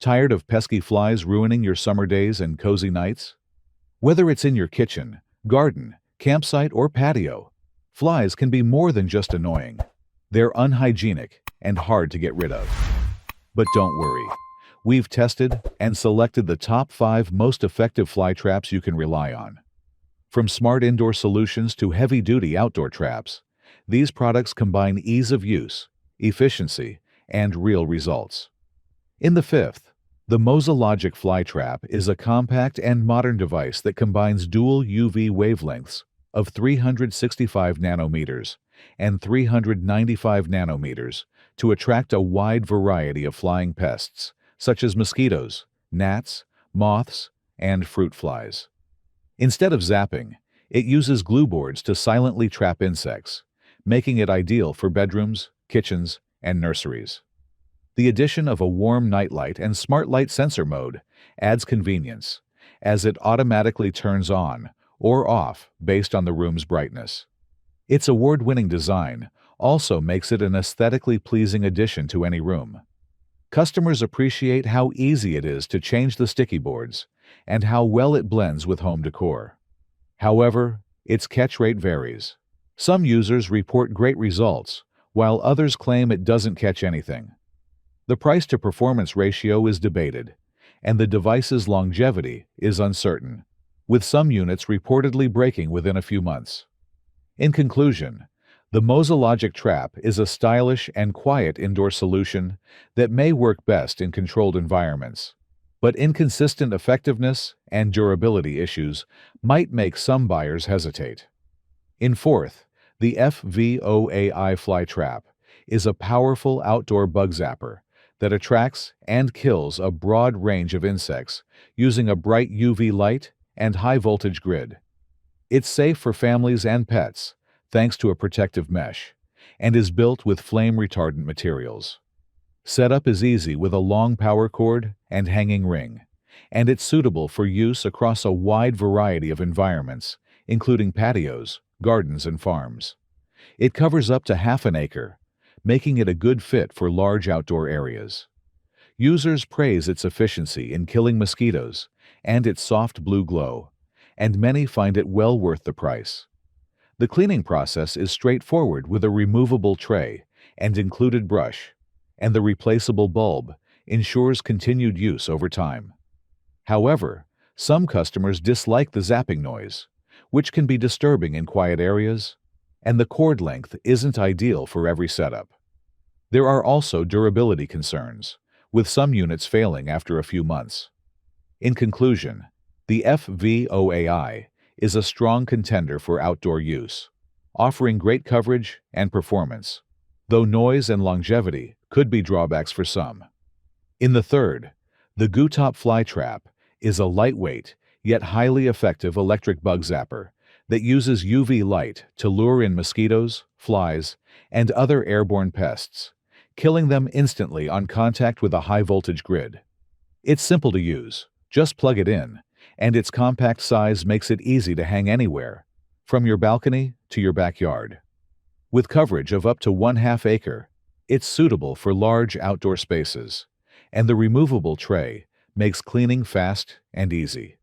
Tired of pesky flies ruining your summer days and cozy nights? Whether it's in your kitchen, garden, campsite, or patio, flies can be more than just annoying. They're unhygienic and hard to get rid of. But don't worry. We've tested and selected the top 5 most effective fly traps you can rely on. From smart indoor solutions to heavy-duty outdoor traps, these products combine ease of use, efficiency, and real results. In the 5th, the Mozalogic Fly Trap is a compact and modern device that combines dual UV wavelengths of 365 nanometers and 395 nanometers to attract a wide variety of flying pests, such as mosquitoes, gnats, moths, and fruit flies. Instead of zapping, it uses glue boards to silently trap insects, making it ideal for bedrooms, kitchens, and nurseries. The addition of a warm nightlight and smart light sensor mode adds convenience, as it automatically turns on or off based on the room's brightness. Its award-winning design also makes it an aesthetically pleasing addition to any room. Customers appreciate how easy it is to change the sticky boards and how well it blends with home decor. However, its catch rate varies. Some users report great results, while others claim it doesn't catch anything. The price-to-performance ratio is debated, and the device's longevity is uncertain, with some units reportedly breaking within a few months. In conclusion, the Mozalogic Trap is a stylish and quiet indoor solution that may work best in controlled environments, but inconsistent effectiveness and durability issues might make some buyers hesitate. In 4th, the FVOAI Fly Trap is a powerful outdoor bug zapper that attracts and kills a broad range of insects using a bright UV light and high-voltage grid. It's safe for families and pets, thanks to a protective mesh, and is built with flame-retardant materials. Setup is easy with a long power cord and hanging ring, and it's suitable for use across a wide variety of environments, including patios, gardens, and farms. It covers up to half an acre, making it a good fit for large outdoor areas. Users praise its efficiency in killing mosquitoes and its soft blue glow, and many find it well worth the price. The cleaning process is straightforward with a removable tray and included brush, and the replaceable bulb ensures continued use over time. However, some customers dislike the zapping noise, which can be disturbing in quiet areas, and the cord length isn't ideal for every setup. There are also durability concerns, with some units failing after a few months. In conclusion, the FVOAI is a strong contender for outdoor use, offering great coverage and performance, though noise and longevity could be drawbacks for some. In the 3rd, the GooTop Fly Trap is a lightweight yet highly effective electric bug zapper that uses UV light to lure in mosquitoes, flies, and other airborne pests, killing them instantly on contact with a high-voltage grid. It's simple to use, just plug it in, and its compact size makes it easy to hang anywhere, from your balcony to your backyard. With coverage of up to 1/2 acre, it's suitable for large outdoor spaces, and the removable tray makes cleaning fast and easy.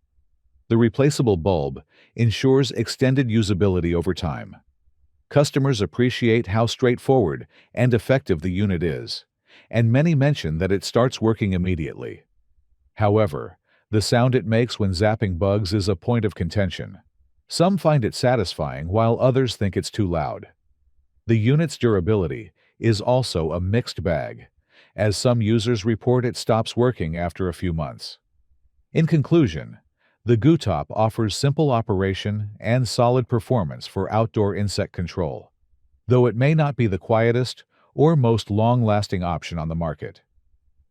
The replaceable bulb ensures extended usability over time. Customers appreciate how straightforward and effective the unit is, and many mention that it starts working immediately. However, the sound it makes when zapping bugs is a point of contention. Some find it satisfying while others think it's too loud. The unit's durability is also a mixed bag, as some users report it stops working after a few months. In conclusion, the GooTop offers simple operation and solid performance for outdoor insect control, though it may not be the quietest or most long-lasting option on the market.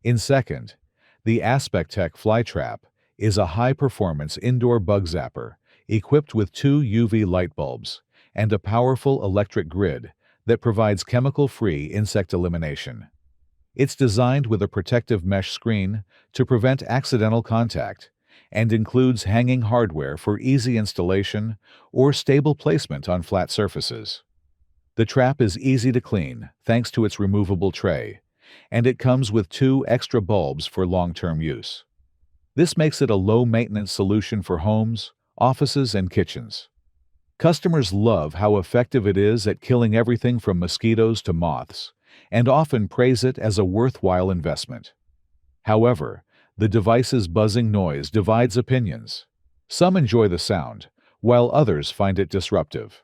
In 2nd, the Aspectech Fly Trap is a high-performance indoor bug zapper equipped with 2 UV light bulbs and a powerful electric grid that provides chemical-free insect elimination. It's designed with a protective mesh screen to prevent accidental contact and includes hanging hardware for easy installation or stable placement on flat surfaces. The trap is easy to clean thanks to its removable tray, and it comes with 2 extra bulbs for long-term use. This makes it a low-maintenance solution for homes, offices, and kitchens. Customers love how effective it is at killing everything from mosquitoes to moths, and often praise it as a worthwhile investment. However, the device's buzzing noise divides opinions. Some enjoy the sound, while others find it disruptive.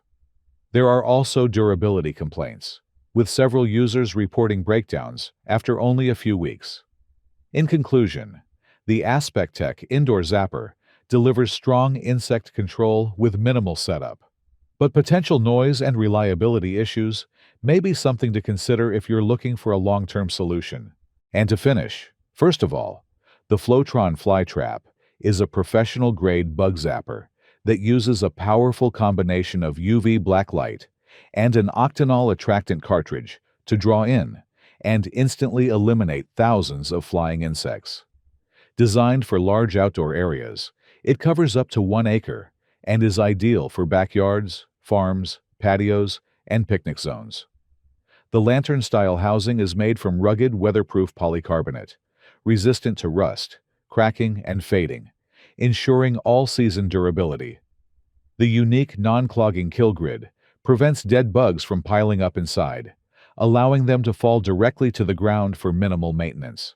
There are also durability complaints, with several users reporting breakdowns after only a few weeks. In conclusion, the AspecTech Indoor Zapper delivers strong insect control with minimal setup. But potential noise and reliability issues may be something to consider if you're looking for a long-term solution. And to finish, first of all, the Flowtron Flytrap is a professional-grade bug zapper that uses a powerful combination of UV black light and an octanol attractant cartridge to draw in and instantly eliminate thousands of flying insects. Designed for large outdoor areas, it covers up to 1 acre and is ideal for backyards, farms, patios, and picnic zones. The lantern-style housing is made from rugged, weatherproof polycarbonate, resistant to rust, cracking, and fading, ensuring all-season durability. The unique non-clogging kill grid prevents dead bugs from piling up inside, allowing them to fall directly to the ground for minimal maintenance.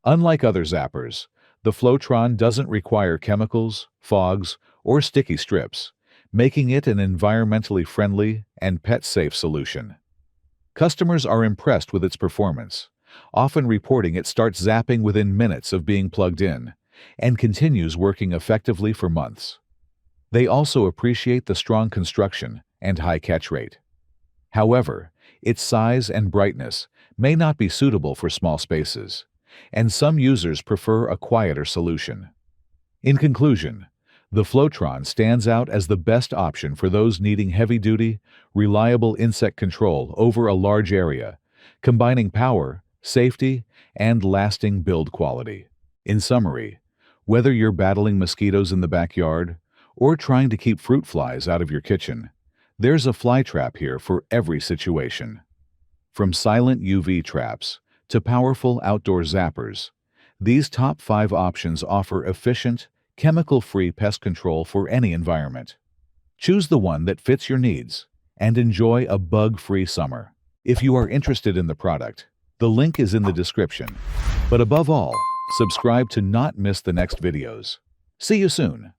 Unlike other zappers, the Flowtron doesn't require chemicals, fogs, or sticky strips, making it an environmentally friendly and pet-safe solution. Customers are impressed with its performance, often reporting it starts zapping within minutes of being plugged in and continues working effectively for months. They also appreciate the strong construction and high catch rate. However, its size and brightness may not be suitable for small spaces, and some users prefer a quieter solution. In conclusion, the Flowtron stands out as the best option for those needing heavy-duty, reliable insect control over a large area, combining power, safety, and lasting build quality. In summary, whether you're battling mosquitoes in the backyard or trying to keep fruit flies out of your kitchen, there's a fly trap here for every situation. From silent UV traps to powerful outdoor zappers, these top 5 options offer efficient, chemical-free pest control for any environment. Choose the one that fits your needs and enjoy a bug-free summer. If you are interested in the product, the link is in the description. But above all, subscribe to not miss the next videos. See you soon.